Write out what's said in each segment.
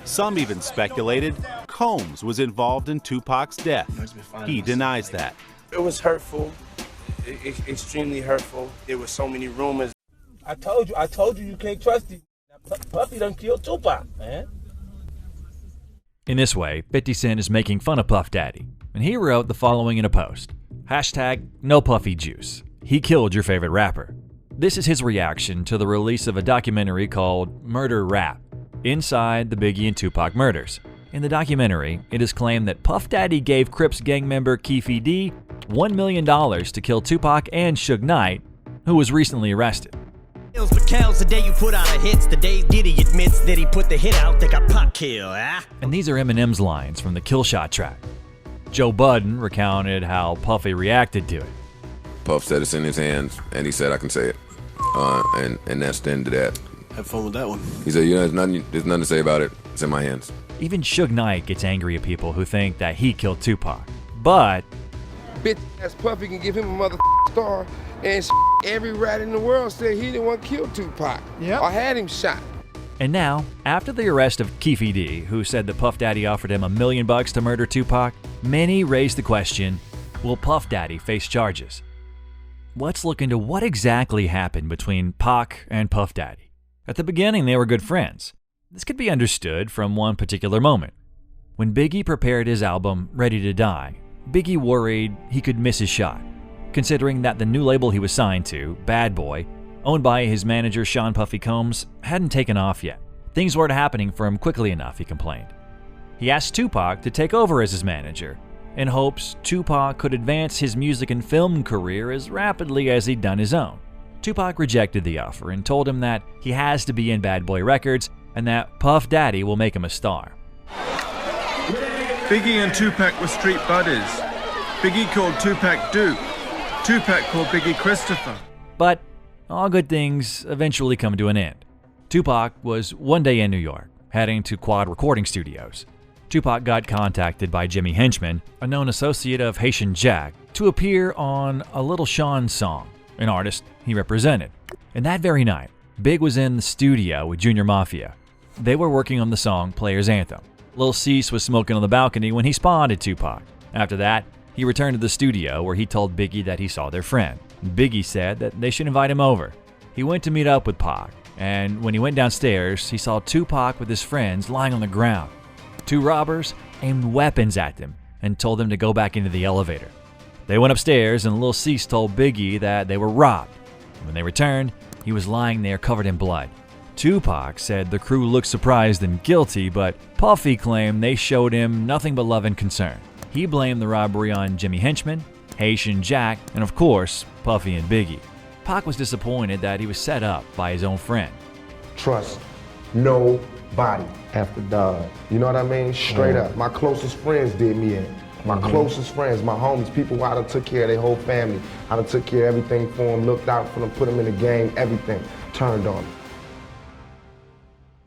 Some even speculated Combs was involved in Tupac's death. He denies that. It was hurtful, extremely hurtful. There were so many rumors. I told you you can't trust him. Puffy done killed Tupac, man. In this way, 50 Cent is making fun of Puff Daddy, and he wrote the following in a post. #No Puffy Juice. He killed your favorite rapper. This is his reaction to the release of a documentary called Murder Rap, inside the Biggie and Tupac murders. In the documentary, it is claimed that Puff Daddy gave Crips gang member Keefe D $1 million to kill Tupac and Suge Knight, who was recently arrested. The day you put out a hits, the day Diddy admits that he put the hit out, they got Pac killed, And these are Eminem's lines from the Kill Shot track. Joe Budden recounted how Puffy reacted to it. Puff said it's in his hands, and he said I can say it. And that's the end of that. Have fun with that one. He said, there's nothing to say about it. It's in my hands. Even Suge Knight gets angry at people who think that he killed Tupac. But bitch ass Puffy can give him a mother star, and every rat in the world said he didn't want to kill Tupac. Yeah. Or had him shot. And now, after the arrest of Keefe D, who said that Puff Daddy offered him $1 million to murder Tupac, many raised the question, will Puff Daddy face charges? Let's look into what exactly happened between Pac and Puff Daddy. At the beginning, they were good friends. This could be understood from one particular moment. When Biggie prepared his album, Ready to Die, Biggie worried he could miss his shot, considering that the new label he was signed to, Bad Boy, owned by his manager Sean Puffy Combs, hadn't taken off yet. Things weren't happening for him quickly enough, he complained. He asked Tupac to take over as his manager, in hopes Tupac could advance his music and film career as rapidly as he'd done his own. Tupac rejected the offer and told him that he has to be in Bad Boy Records and that Puff Daddy will make him a star. Biggie and Tupac were street buddies. Biggie called Tupac Duke. Tupac called Biggie Christopher. But all good things eventually come to an end. Tupac was one day in New York, heading to Quad Recording Studios. Tupac got contacted by Jimmy Henchman, a known associate of Haitian Jack, to appear on a Little Sean song, an artist he represented. And that very night, Big was in the studio with Junior Mafia. They were working on the song Player's Anthem. Lil Cease was smoking on the balcony when he spotted Tupac. After that, he returned to the studio where he told Biggie that he saw their friend. Biggie said that they should invite him over. He went to meet up with Pac, and when he went downstairs, he saw Tupac with his friends lying on the ground. Two robbers aimed weapons at them and told them to go back into the elevator. They went upstairs and Lil Cease told Biggie that they were robbed. When they returned, he was lying there covered in blood. Tupac said the crew looked surprised and guilty, but Puffy claimed they showed him nothing but love and concern. He blamed the robbery on Jimmy Henchman, Haitian Jack, and of course, Puffy and Biggie. Pac was disappointed that he was set up by his own friend. Trust nobody after dog. You know what I mean? Straight up. My closest friends did me in. My closest friends, my homies, people who I done took care of their whole family. I done took care of everything for them, looked out for them, put them in the game, everything. Turned on them.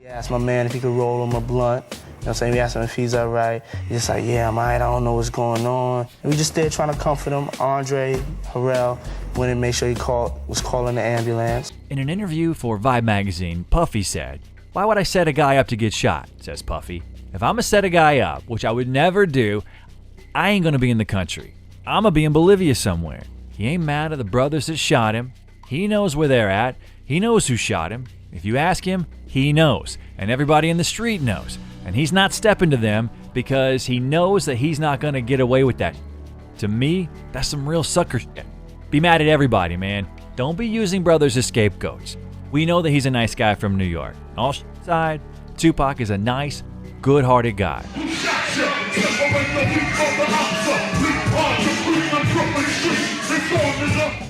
Yeah, asked my man if he could roll him a blunt. You know what I'm saying? We asked him if he's all right. He's just like, yeah, I'm all right, I don't know what's going on. And we just there trying to comfort him. Andre Harrell went and made sure he was calling the ambulance. In an interview for Vibe magazine, Puffy said, "Why would I set a guy up to get shot?" says Puffy. "If I'm gonna set a guy up, which I would never do, I ain't gonna be in the country. I'm gonna be in Bolivia somewhere. He ain't mad at the brothers that shot him. He knows where they're at. He knows who shot him. If you ask him, he knows. And everybody in the street knows. And he's not stepping to them because he knows that he's not gonna get away with that. To me, that's some real sucker shit. Be mad at everybody, man. Don't be using brothers as scapegoats. We know that he's a nice guy from New York. All aside, Tupac is a nice, good-hearted guy."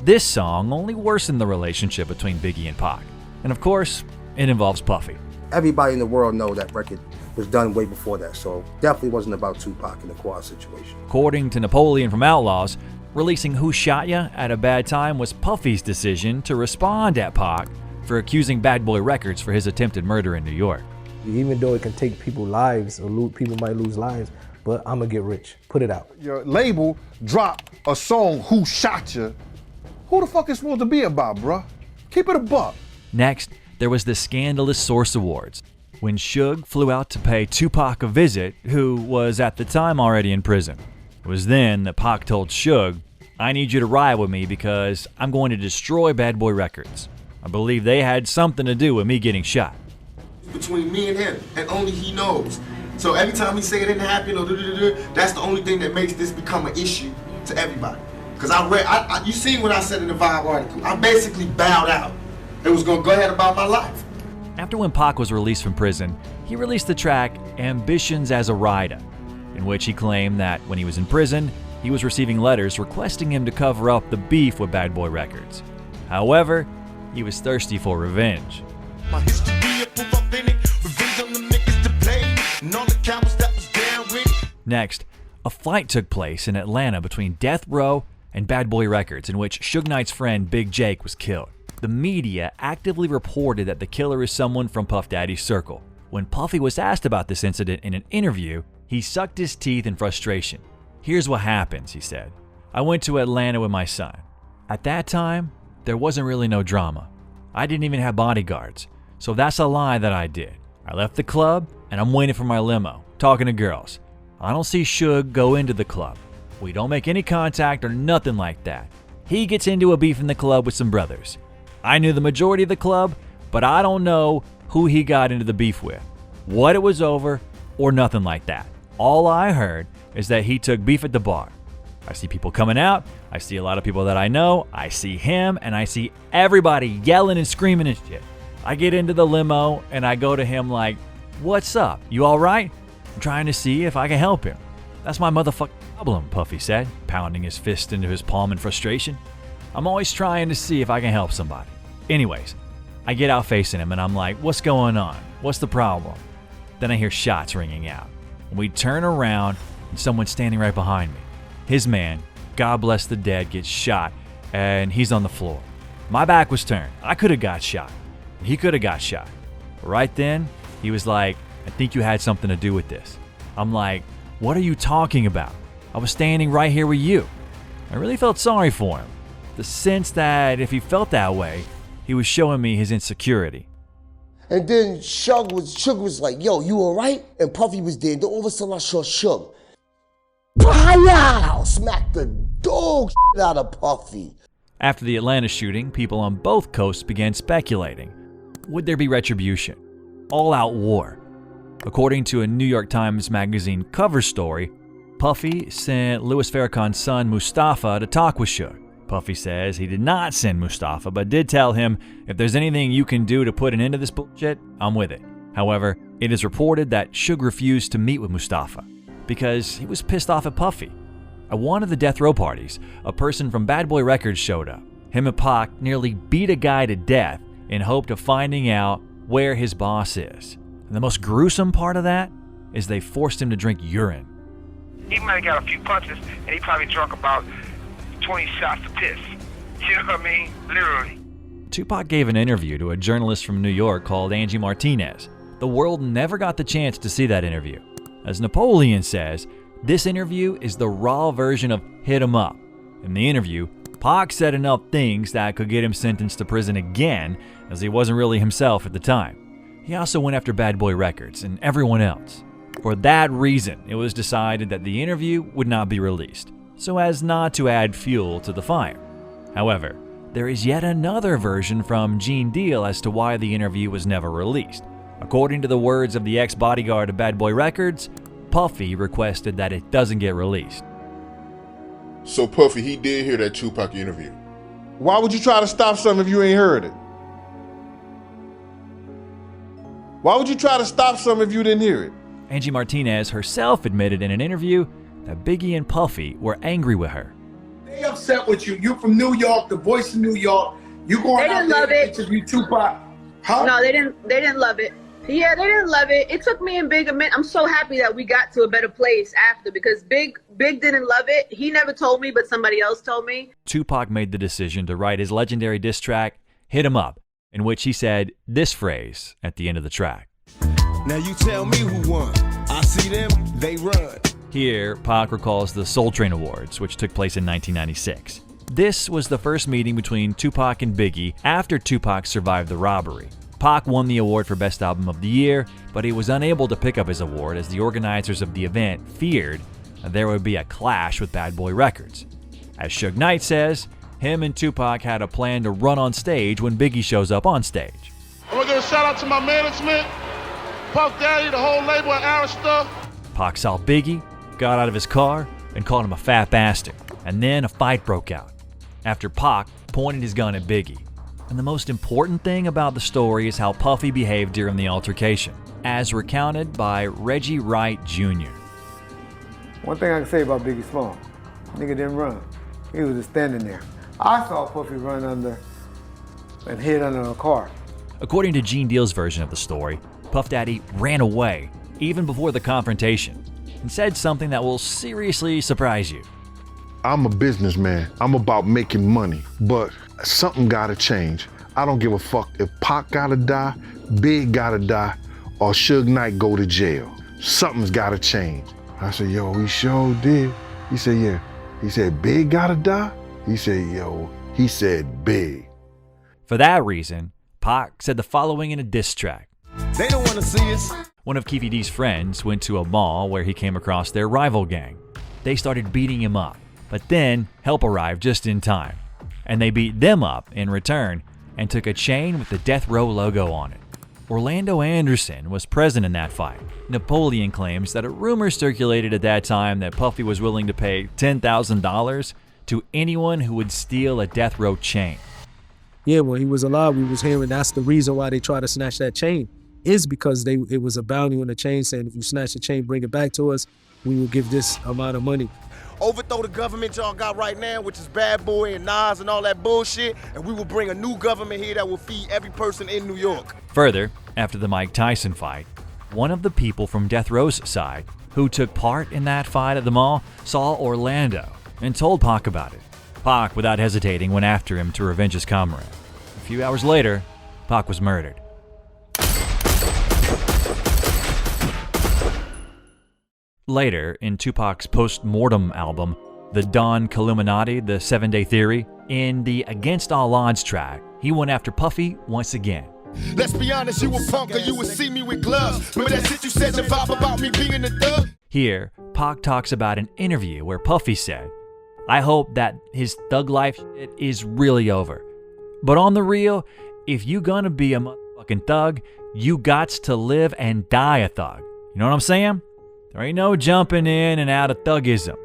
This song only worsened the relationship between Biggie and Pac. And of course, it involves Puffy. Everybody in the world know that record was done way before that, so definitely wasn't about Tupac and the Quad situation. According to Napoleon from Outlaws, releasing Who Shot Ya at a bad time was Puffy's decision to respond at Pac for accusing Bad Boy Records for his attempted murder in New York. Even though it can take people lives, or people might lose lives, but I'm gonna get rich. Put it out. Your label dropped a song, Who Shot Ya? Who the fuck is supposed to be about, bruh? Keep it a buck. Next, there was the scandalous Source Awards. when Suge flew out to pay Tupac a visit, who was at the time already in prison. It was then that Pac told Suge, "I need you to ride with me because I'm going to destroy Bad Boy Records. I believe they had something to do with me getting shot." Between me and him, and only he knows. So every time he say it didn't happen, or that's the only thing that makes this become an issue to everybody. Because you seen what I said in the Vibe article. I basically bowed out. It was gonna go ahead about my life. After when Pac was released from prison, he released the track Ambitions as a Rider, in which he claimed that when he was in prison, he was receiving letters requesting him to cover up the beef with Bad Boy Records. However, he was thirsty for revenge. My history a proof authentic, revenge on the niggas to play, and all the cowards that was down with it. Next, a fight took place in Atlanta between Death Row and Bad Boy Records, in which Suge Knight's friend Big Jake was killed. The media actively reported that the killer is someone from Puff Daddy's circle. When Puffy was asked about this incident in an interview, he sucked his teeth in frustration. "Here's what happens," he said. "I went to Atlanta with my son. At that time, there wasn't really no drama. I didn't even have bodyguards, so that's a lie that I did. I left the club, and I'm waiting for my limo, talking to girls. I don't see Suge go into the club. We don't make any contact or nothing like that. He gets into a beef in the club with some brothers. I knew the majority of the club, but I don't know who he got into the beef with, what it was over, or nothing like that. All I heard is that he took beef at the bar. I see people coming out, I see a lot of people that I know, I see him, and I see everybody yelling and screaming and shit. I get into the limo, and I go to him like, 'What's up? You all right?' I'm trying to see if I can help him. That's my motherfucking problem," Puffy said, pounding his fist into his palm in frustration. "I'm always trying to see if I can help somebody." Anyways, I get out facing him and I'm like, "What's going on? What's the problem?" Then I hear shots ringing out. We turn around and someone's standing right behind me. His man, God bless the dead, gets shot and he's on the floor. My back was turned. I could have got shot. He could have got shot. Right then, he was like, "I think you had something to do with this." I'm like, "What are you talking about? I was standing right here with you." I really felt sorry for him. The sense that if he felt that way, he was showing me his insecurity. And then Suge was like, "Yo, you all right?" And Puffy was there. Then all of a sudden I saw Suge. Pow! Smacked the dog shit out of Puffy. After the Atlanta shooting, people on both coasts began speculating. Would there be retribution? All-out war? According to a New York Times Magazine cover story, Puffy sent Louis Farrakhan's son Mustafa to talk with Suge. Puffy says he did not send Mustafa, but did tell him, "If there's anything you can do to put an end to this bullshit, I'm with it." However, it is reported that Suge refused to meet with Mustafa because he was pissed off at Puffy. At one of the death row parties, a person from Bad Boy Records showed up. Him and Pac nearly beat a guy to death in hope of finding out where his boss is. And the most gruesome part of that is they forced him to drink urine. He might have got a few punches, and he probably drunk about 20 shots of piss. You know what I mean? Literally. Tupac gave an interview to a journalist from New York called Angie Martinez. The world never got the chance to see that interview. As Napoleon says, this interview is the raw version of Hit 'Em Up. In the interview, Pac said enough things that could get him sentenced to prison again, as he wasn't really himself at the time. He also went after Bad Boy Records and everyone else. For that reason, it was decided that the interview would not be released, so as not to add fuel to the fire. However, there is yet another version from Gene Deal as to why the interview was never released. According to the words of the ex-bodyguard of Bad Boy Records, Puffy requested that it doesn't get released. So Puffy, he did hear that Tupac interview. Why would you try to stop something if you ain't heard it? Why would you try to stop something if you didn't hear it? Angie Martinez herself admitted in an interview that Biggie and Puffy were angry with her. They upset with you. You from New York, the voice of New York. You going out there to interview Tupac. Huh? No, they didn't love it. Yeah, they didn't love it. It took me and Big a minute. I'm so happy that we got to a better place after, because Big didn't love it. He never told me, but somebody else told me. Tupac made the decision to write his legendary diss track, Hit 'Em Up, in which he said this phrase at the end of the track. Now you tell me who won. I see them, they run. Here, Pac recalls the Soul Train Awards, which took place in 1996. This was the first meeting between Tupac and Biggie after Tupac survived the robbery. Pac won the award for Best Album of the Year, but he was unable to pick up his award as the organizers of the event feared there would be a clash with Bad Boy Records. As Suge Knight says, him and Tupac had a plan to run on stage when Biggie shows up on stage. I'm gonna give a shout out to my management, Puff Daddy, the whole label, and Arista. Pac saw Biggie, got out of his car, and called him a fat bastard. And then a fight broke out after Pac pointed his gun at Biggie. And the most important thing about the story is how Puffy behaved during the altercation, as recounted by Reggie Wright Jr. One thing I can say about Biggie Small, nigga didn't run. He was just standing there. I saw Puffy run under and hid under a car. According to Gene Deal's version of the story, Puff Daddy ran away even before the confrontation and said something that will seriously surprise you. I'm a businessman. I'm about making money, but something gotta change. I don't give a fuck if Pac gotta die, Big gotta die, or Suge Knight go to jail. Something's gotta change. I said, yo, he sure did. He said, yeah. He said, Big gotta die? He said, yo, he said Big. For that reason, Pac said the following in a diss track. They don't want to see us. One of Keefe D's friends went to a mall where he came across their rival gang. They started beating him up, but then help arrived just in time. And they beat them up in return and took a chain with the Death Row logo on it. Orlando Anderson was present in that fight. Napoleon claims that a rumor circulated at that time that Puffy was willing to pay $10,000 to anyone who would steal a Death Row chain. Yeah, when he was alive, we was hearing that's the reason why they tried to snatch that chain, is because it was a bounty on the chain saying if you snatch the chain, bring it back to us, we will give this amount of money. Overthrow the government y'all got right now, which is Bad Boy and Nas and all that bullshit, and we will bring a new government here that will feed every person in New York. Further, after the Mike Tyson fight, one of the people from Death Row's side who took part in that fight at the mall saw Orlando and told Pac about it. Pac, without hesitating, went after him to revenge his comrade. A few hours later, Pac was murdered. Later, in Tupac's post-mortem album, The Don Killuminati, The 7-Day Theory, in the Against All Odds track, he went after Puffy once again. Let's be honest, you a punk or you would see me with gloves. Remember that shit you said, the vibe about me being a thug? Here, Pac talks about an interview where Puffy said, I hope that his thug life shit is really over. But on the real, if you gonna be a motherfucking thug, you gots to live and die a thug. You know what I'm saying? There ain't no jumping in and out of thugism.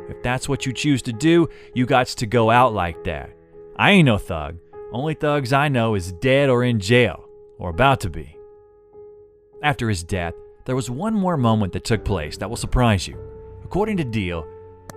If that's what you choose to do, you gots to go out like that. I ain't no thug. Only thugs I know is dead or in jail, or about to be. After his death, there was one more moment that took place that will surprise you. According to Deal,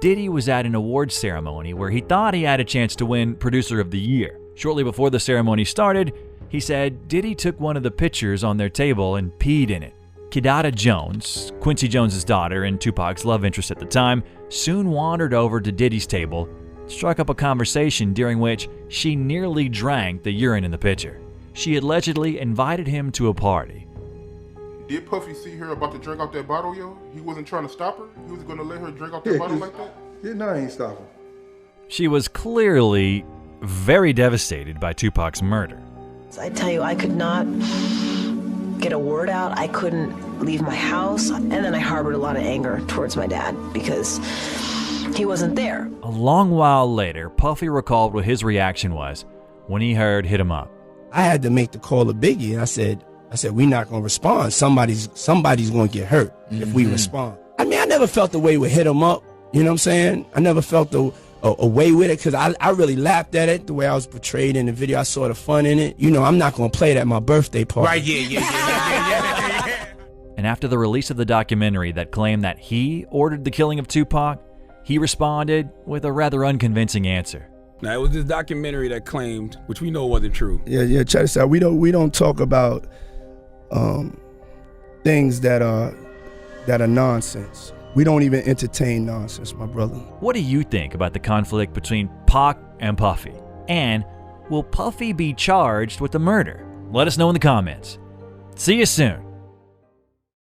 Diddy was at an awards ceremony where he thought he had a chance to win Producer of the Year. Shortly before the ceremony started, he said Diddy took one of the pictures on their table and peed in it. Kidada Jones, Quincy Jones' daughter and Tupac's love interest at the time, soon wandered over to Diddy's table, struck up a conversation during which she nearly drank the urine in the pitcher. She allegedly invited him to a party. Did Puffy see her about to drink out that bottle, yo? He wasn't trying to stop her? He was gonna let her drink out that bottle like that? Yeah, no, I ain't stopping. She was clearly very devastated by Tupac's murder. I tell you, I could not get a word out. I couldn't leave my house. And then I harbored a lot of anger towards my dad because he wasn't there. A long while later, Puffy recalled what his reaction was when he heard Hit 'Em Up. I had to make the call to Biggie, and I said, we're not gonna respond. Somebody's gonna get hurt if we respond. I mean, I never felt the way with Hit 'Em Up. You know what I'm saying? I never felt a way with it because I really laughed at it the way I was portrayed in the video. I saw the fun in it. You know, I'm not gonna play it at my birthday party. Right, yeah. And after the release of the documentary that claimed that he ordered the killing of Tupac, he responded with a rather unconvincing answer. Now, it was this documentary that claimed, which we know wasn't true. Yeah, check this out. We don't talk about things that are nonsense. We don't even entertain nonsense, my brother. What do you think about the conflict between Pac and Puffy? And will Puffy be charged with the murder? Let us know in the comments. See you soon.